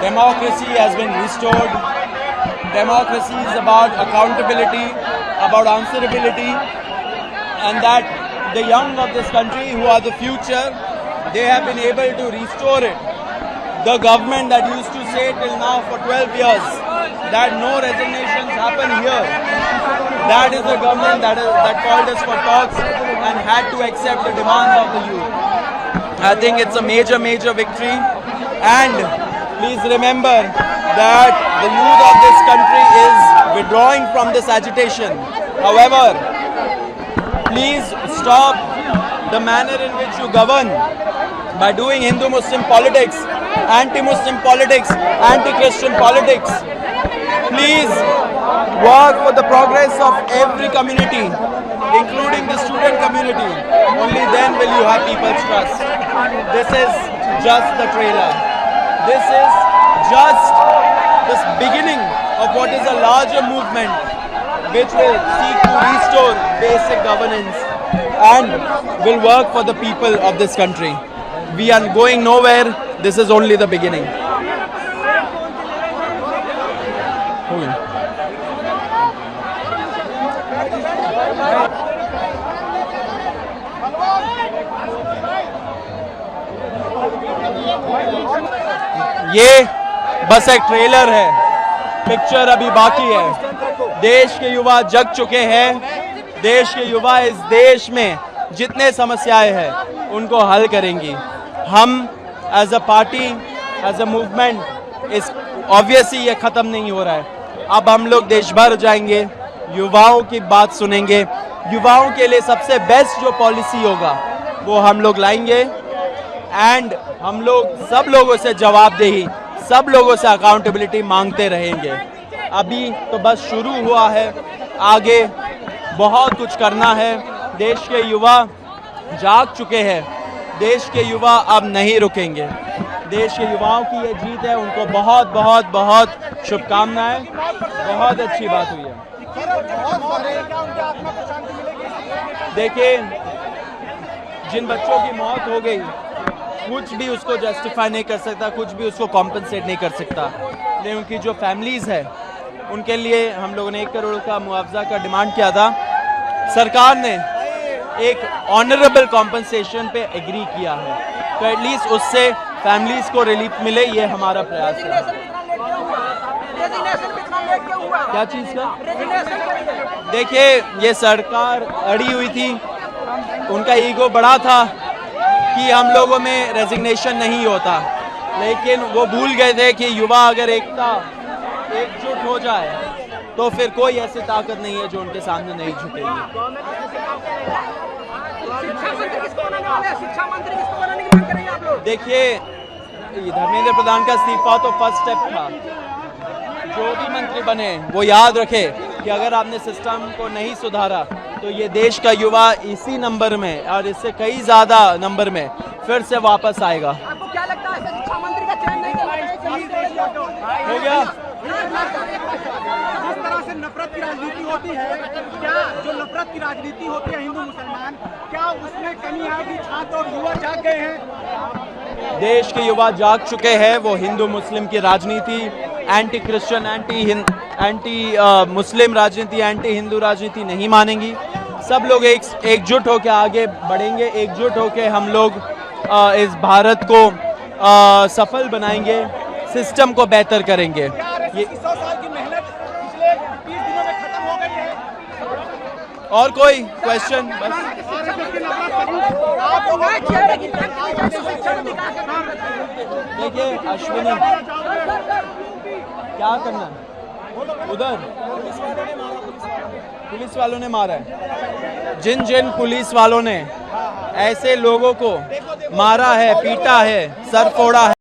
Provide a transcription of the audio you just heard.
democracy has been restored. Democracy is about accountability, about answerability, and that the young of this country, who are the future, they have been able to restore it. The government that used to say till now for 12 years that no resignations happen here, that is the government that called us for talks and had to accept the demands of the youth. I think it's a major victory, and please remember that the youth of this country is withdrawing from this agitation. However, please stop the manner in which you govern by doing Hindu-Muslim politics, anti-Muslim politics, anti-Christian politics. Please work for the progress of every community, including the student community. Only then will you have people's trust. This is just the trailer. This is just the beginning of what is a larger movement which will seek to restore basic governance and will work for the people of this country. We are going nowhere. This is only the beginning. ये बस एक trailer है, picture अभी बाकी है। देश के युवा जग चुके हैं। देश के युवा इस देश में जितने समस्याएं हैं उनको हल करेंगी। हम as a party, as a movement, इस ऑब्वियसली ये ख़त्म नहीं हो रहा है। अब हम लोग देश भर जाएंगे, युवाओं की बात सुनेंगे। युवाओं के लिए सबसे बेस्ट जो पॉलिसी होगा वो हम लोग लाएंगे, एंड हम लोग सब लोगों से जवाबदेही, सब लोगों से अकाउंटेबिलिटी मांगते रहेंगे। अभी तो बस शुरू हुआ है, आगे बहुत कुछ करना है। देश के युवा जाग चुके हैं। देश के युवा अब नहीं रुकेंगे। देश के युवाओं की ये जीत है। उनको बहुत बहुत बहुत शुभकामनाएं। बहुत अच्छी बात हुई है। देखिए, जिन बच्चों की मौत हो गई, कुछ भी उसको जस्टिफाई नहीं कर सकता, कुछ भी उसको कॉम्पनसेट नहीं कर सकता, लेकिन उनकी जो फैमिलीज़ है उनके लिए हम लोगों ने 1 करोड़ का मुआवजा का डिमांड किया था। सरकार ने एक ऑनरेबल कॉम्पनसेशन पे एग्री किया है, तो एटलीस्ट उससे फैमिलीज़ को रिलीफ मिले, ये हमारा प्रयास है। क्या चीज़ का? देखिए, ये सरकार अड़ी हुई थी, उनका ईगो बड़ा था कि हम लोगों में रेजिग्नेशन नहीं होता, लेकिन वो भूल गए थे कि युवा अगर एकजुट हो जाए तो फिर कोई ऐसी ताकत नहीं है जो उनके सामने नहीं झुकेगी। देखिए, धर्मेंद्र प्रधान का इस्तीफा तो फर्स्ट स्टेप था। जो भी मंत्री बने वो याद रखे कि अगर आपने सिस्टम को नहीं सुधारा तो ये देश का युवा इसी नंबर में और इससे कई ज्यादा नंबर में फिर से वापस आएगा। आपको क्या लगता है शिक्षा मंत्री का चयन नहीं हो गया? जिस तरह से नफरत की राजनीति होती है, क्या जो नफरत की राजनीति होती है हिंदू मुसलमान, क्या उसमें कमी आएगी? छात्र और युवा जाग गए हैं। देश के युवा जाग चुके हैं। वो हिंदू मुस्लिम की राजनीति, एंटी क्रिश्चियन, एंटी मुस्लिम राजनीति, एंटी हिंदू राजनीति नहीं मानेंगी। सब लोग एकजुट होकर आगे बढ़ेंगे। एकजुट होकर हम लोग इस भारत को सफल बनाएंगे, सिस्टम को बेहतर करेंगे। ये 100 साल की मेहनत पिछले 20 दिनों में खत्म हो गई है। और कोई क्वेश्चन? बस देखिए, अश्विनी क्या करना है? उधर पुलिस वालों ने मारा है। जिन पुलिस वालों ने ऐसे लोगों को मारा है, पीटा है, सर फोड़ा है,